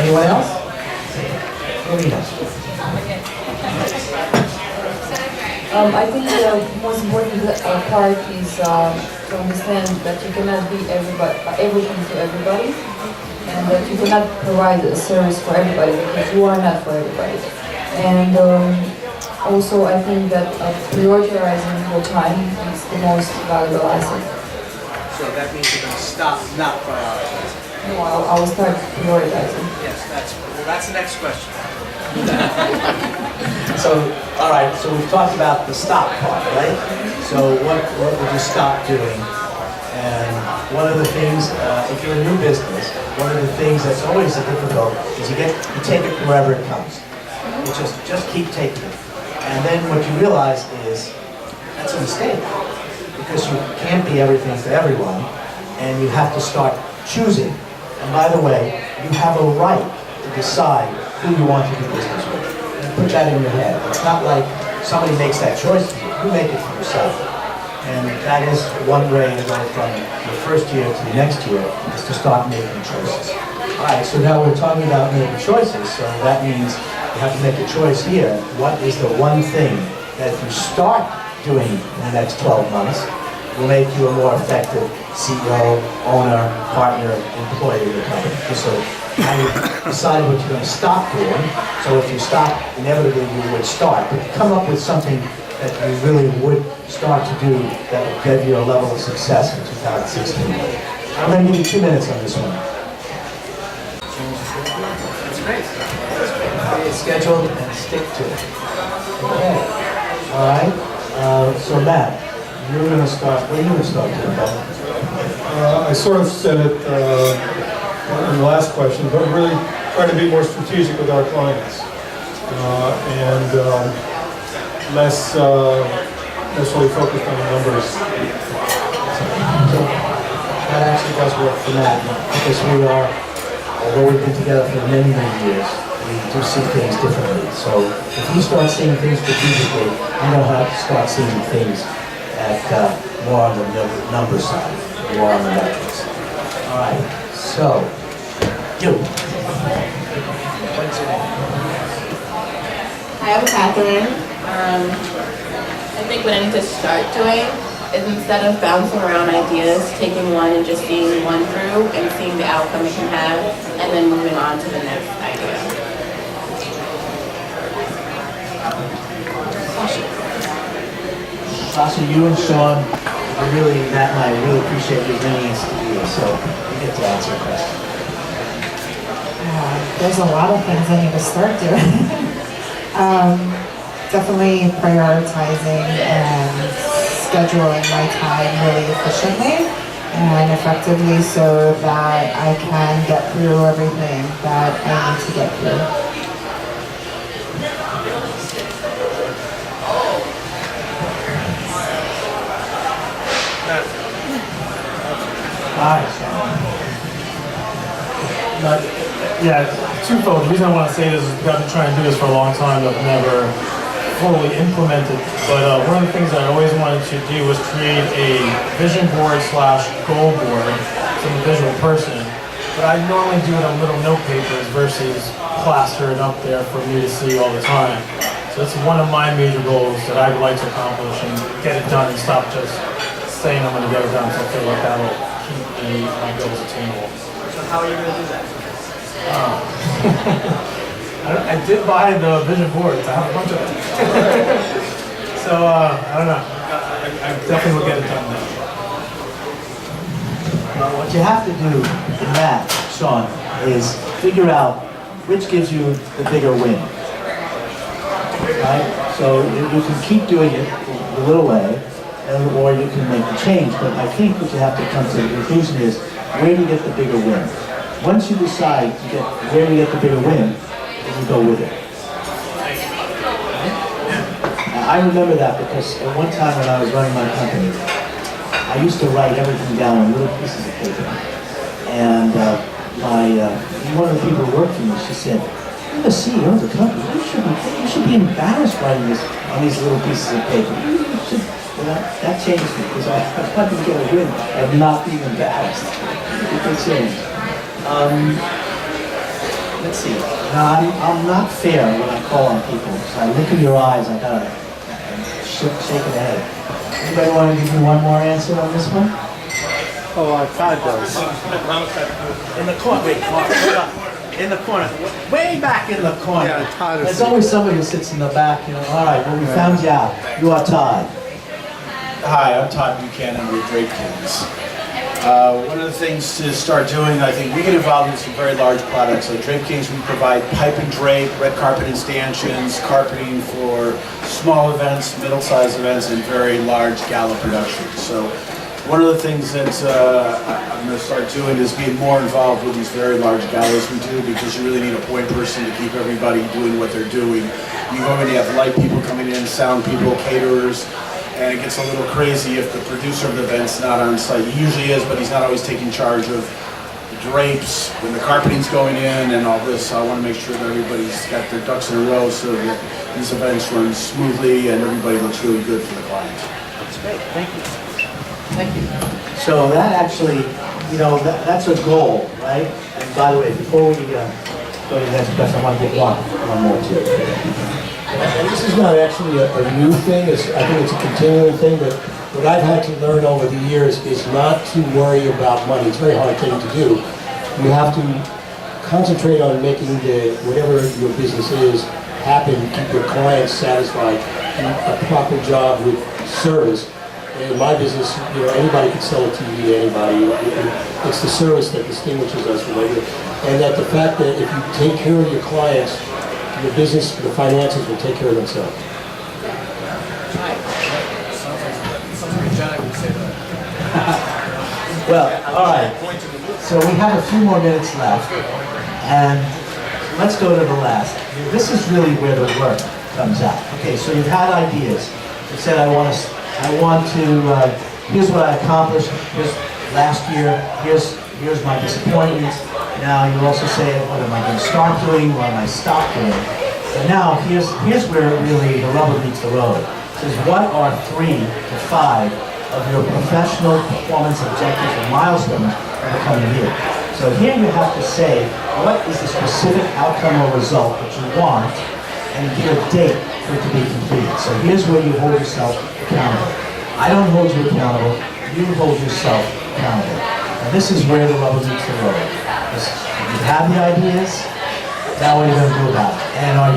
Anyone else? Alina. I think the most important part is to understand that you cannot be everything to everybody, and that you cannot provide a service for everybody because you are not for everybody. And also, I think that prioritizing your time is the most valuable asset. So that means you're going to stop not prioritizing. No, I will start prioritizing. Yes, that's the next question. So, all right, so we've talked about the stop part, right? So what would you stop doing? And one of the things, if you're a new business, one of the things that's always difficult is you take it wherever it comes. You just keep taking it. And then what you realize is that's a mistake because you can't be everything to everyone and you have to start choosing. And by the way, you have a right to decide who you want to do business with. And put that in your head. It's not like somebody makes that choice for you. You make it for yourself. And that is one way to go from the first year to the next year is to start making choices. All right, so now we're talking about making choices. So that means you have to make a choice here. What is the one thing that if you start doing in the next 12 months will make you a more effective CEO, owner, partner, employee of the company? So now you've decided what you're going to stop doing. So if you stop, inevitably you would start. But you come up with something that you really would start to do that would give you a level of success in 2016. I'm going to give you 2 minutes on this one. That's great. It's scheduled and stick to it. Okay. All right. So Matt, you're going to start. What are you going to start doing, Bob? I sort of said it in the last question, but really try to be more strategic with our clients and less necessarily focused on the numbers. So that actually does work for Matt because although we've been together for many, many years, we do see things differently. So if you start seeing things strategically, I'm going to have to start seeing things at more on the number side, more on the metrics. All right, so you. What's your name? Hi, I'm Catherine. I think what I need to start doing is instead of bouncing around ideas, taking one and just seeing one through and seeing the outcome it can have, and then moving on to the next idea. Sasha, you and Sean, Matt and I really appreciate you bringing us to you, so you get to answer a question. There's a lot of things I need to start doing. Definitely prioritizing and scheduling my time really efficiently and effectively so that I can get through everything that I need to get through. Yeah, twofold. The reason I want to say this is because I've been trying to do this for a long time, but never fully implemented. But one of the things I always wanted to do was create a vision board / goal board. So I'm a visual person, but I normally do it on little note papers versus plaster it up there for me to see all the time. So it's one of my major goals that I'd like to accomplish and get it done and stop just saying I'm going to get it done. So I feel like that'll keep my goals attainable. So how are you going to do that? I did buy the vision boards. I have a bunch of them. So, I don't know. I definitely will get it done now. Well, what you have to do, Matt, Sean, is figure out which gives you the bigger win. Right? So you can keep doing it the little way, or you can make the change. But I think what you have to come to the conclusion is, where do you get the bigger win? Once you decide to get where you get the bigger win, then you go with it. I remember that because at one time when I was running my company, I used to write everything down on little pieces of paper. And one of the people who worked for me, she said, "You're the CEO of the company. You should be embarrassed writing this on these little pieces of paper. You should." Well, that changed me because I wanted to get a win of not being embarrassed. It could change. let's see. Now, I'm not fair when I call on people. So I look in your eyes, I gotta shake the head. Anybody want to give me one more answer on this one? Oh, Todd does. In the corner, wait, Mark, hold on. In the corner, way back in the corner. Yeah, Todd is. There's always somebody who sits in the back, you know. All right, well, we found you out. You are Todd. Hi, I'm Todd Buchanan with Drape Kings. One of the things to start doing, I think we get involved in some very large products. Like Drape Kings, we provide pipe and drape, red carpet and stanchions, carpeting for small events, middle-sized events, and very large gala productions. So one of the things that I'm going to start doing is being more involved with these very large galas we do, because you really need a point person to keep everybody doing what they're doing. You already have light people coming in, sound people, caterers, and it gets a little crazy if the producer of the event's not on site. He usually is, but he's not always taking charge of the drapes, when the carpeting's going in and all this. So I want to make sure that everybody's got their ducks in a row so that these events run smoothly and everybody looks really good for the clients. That's great, thank you. Thank you. So that actually, you know, that's a goal, right? And by the way, before we go to the next question, I want to get one more too. And this is not actually a new thing, I think it's a continuing thing, but what I've had to learn over the years is not to worry about money. It's a very hard thing to do. You have to concentrate on making whatever your business is happen, keep your clients satisfied, do a proper job with service. In my business, you know, anybody can sell a TV to anybody. It's the service that distinguishes us from it. And that the fact that if you take care of your clients, your business, the finances will take care of themselves. Well, all right. So we have a few more minutes left, and let's go to the last. This is really where the work comes out. Okay, so you've had ideas. You said, I want to. Here's what I accomplished. Here's last year. Here's my disappointments. Now you also say, what am I going to start doing? What am I stop doing? And now here's where really the rubber meets the road. It says, what are 3 to 5 of your professional performance objectives and milestones for the coming year? So here you have to say, what is the specific outcome or result that you want, and give a date for it to be completed. So here's where you hold yourself accountable. I don't hold you accountable, you hold yourself accountable. And this is where the rubber meets the road. You have the ideas, now what are you going to do about it? And are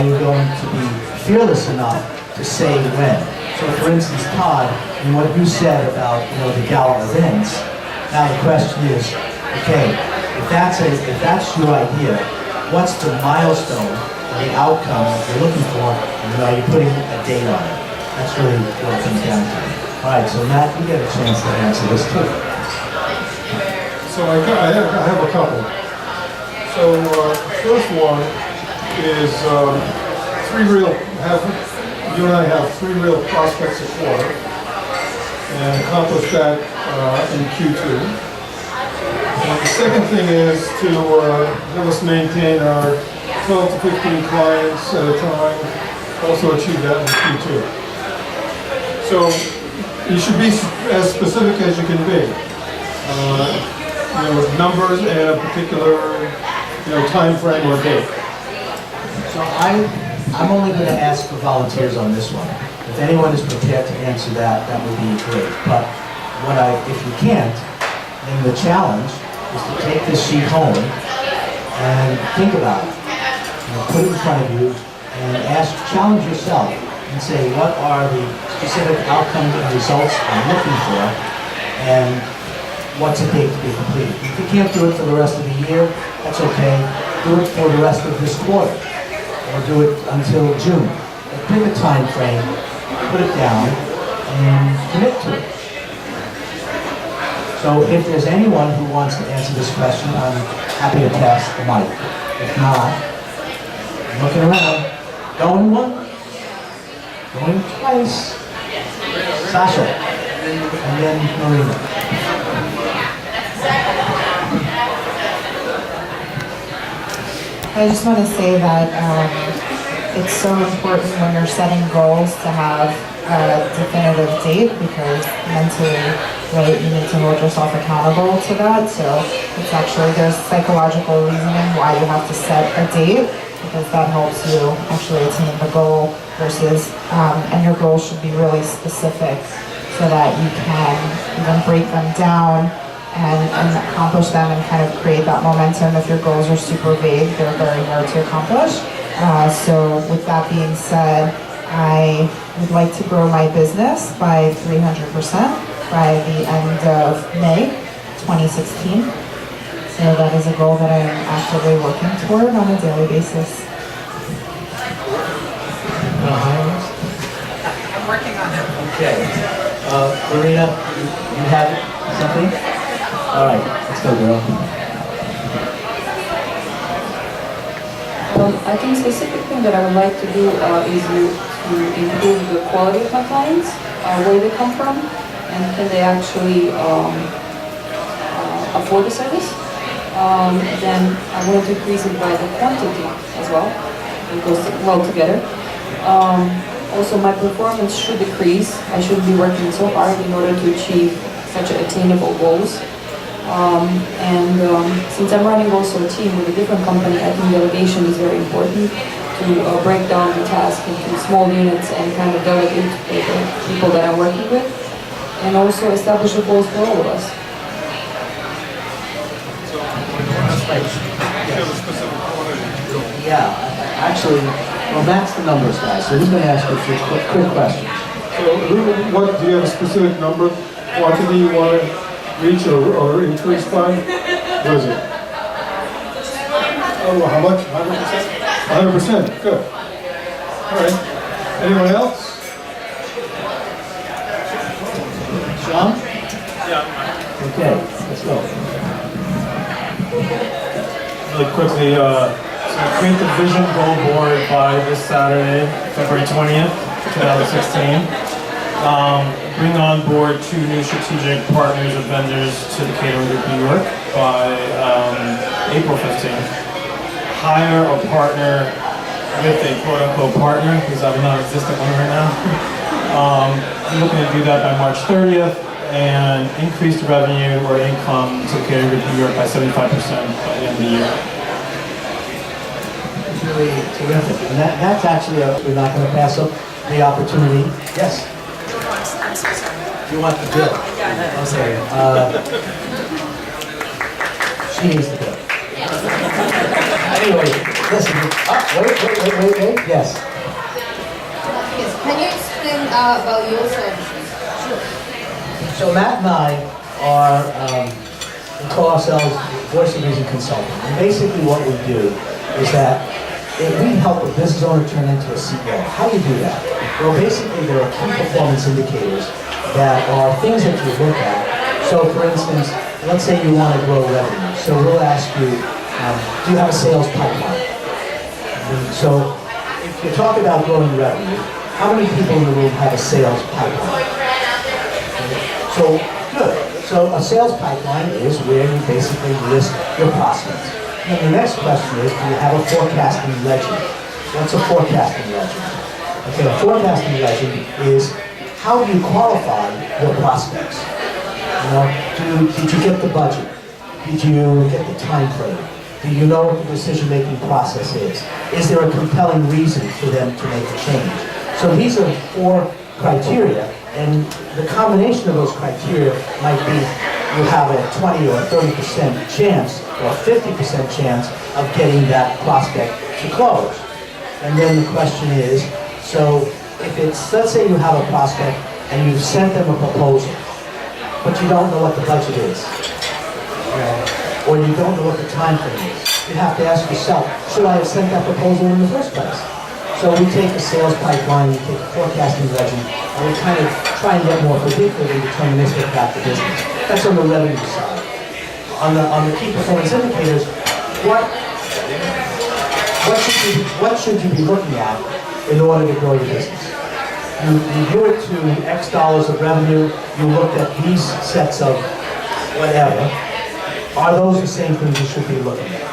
you going to be fearless enough to say when? So for instance, Todd, in what you said about the gala events, now the question is, okay, if that's your idea, what's the milestone or the outcome that you're looking for, and are you putting a date on it? That's really what it comes down to. All right, so Matt, you get a chance to answer this too. So I have a couple. So first one is you and I have 3 real prospects a quarter, and accomplish that in Q2. And the second thing is to have us maintain our 12 to 15 clients at a time, also achieve that in Q2. So you should be as specific as you can be. With numbers and a particular time frame or date. So I'm only going to ask for volunteers on this one. If anyone is prepared to answer that, that would be great. But if you can't, then the challenge is to take this sheet home and think about it. Put it in front of you and challenge yourself and say, what are the specific outcomes and results I'm looking for, and what's it take to be completed? If you can't do it for the rest of the year, that's okay. Do it for the rest of this quarter, or do it until June. But pick a time frame, put it down, and commit to it. So if there's anyone who wants to answer this question, I'm happy to pass the mic. If not, I'm looking around. Going one? Going twice? Sasha. And then Marina. I just want to say that it's so important when you're setting goals to have a definitive date because mentally, right, you need to hold yourself accountable to that. So it's actually, there's psychological reasoning why you have to set a date because that helps you actually attain the goal versus, and your goals should be really specific so that you can even break them down and accomplish them and kind of create that momentum. If your goals are super vague, they're very hard to accomplish. So with that being said, I would like to grow my business by 300% by the end of May 2016. So that is a goal that I am actively working toward on a daily basis. I'm working on it. Okay. Marina, you have something? All right, let's go, girl. I think specific thing that I would like to do is to improve the quality of my clients, where they come from, and can they actually afford the service. Then I want to increase it by the quantity as well. It goes well together. Also, my performance should decrease. I shouldn't be working so hard in order to achieve such attainable goals. Since I'm running also a team with a different company, I think delegation is very important to break down the task into small units and kind of delegate to the people that I'm working with, and also establish the goals for all of us. Yeah, actually, well, Matt's the numbers guy, so he's going to ask you a few quick questions. So, what, do you have a specific number, quantity you want to reach or increase by? What is it? Oh, how much? 100%? 100%, good. All right. Anyone else? Sean? Yeah. Okay, let's go. Really quickly, so create the vision goal board by this Saturday, February 20th, 2016. Bring on board 2 new strategic partners or vendors to the Catering Group New York by April 15th. Hire a partner with a quote-unquote partner, because I have a non-existent one right now. I'm looking to do that by March 30th and increase the revenue or income to the Catering Group New York by 75% by the end of the year. It's really terrific. And that's actually, we're not going to pass up the opportunity. Yes? I'm so sorry. You want the bill? Okay. She needs the bill. Anyway, listen. Wait. Yes. Yes. Can you explain about your services? Sure. So Matt and I are, we call ourselves voice of reason consulting. And basically what we do is that if we help a business owner turn into a CEO, how do you do that? Well, basically there are key performance indicators that are things that you look at. So for instance, let's say you want to grow revenue. So we'll ask you, do you have a sales pipeline? So if you talk about growing revenue, how many people in the room have a sales pipeline? So good. So a sales pipeline is where you basically list your prospects. And the next question is, do you have a forecasting legend? What's a forecasting legend? Okay, a forecasting legend is how do you qualify your prospects? You know, did you get the budget? Did you get the time frame? Do you know what the decision-making process is? Is there a compelling reason for them to make a change? So these are 4 criteria, and the combination of those criteria might be you have a 20 or 30% chance or 50% chance of getting that prospect to close. And then the question is, so if it's, let's say you have a prospect and you've sent them a proposal, but you don't know what the budget is, or you don't know what the time frame is, you have to ask yourself, should I have sent that proposal in the first place? So we take a sales pipeline, we take a forecasting legend, and we kind of try and get more predictive and deterministic about the business. That's on the revenue side. On the key performance indicators, what should you be looking at in order to grow your business? You do it to X dollars of revenue, you looked at these sets of whatever. Are those the same things you should be looking at?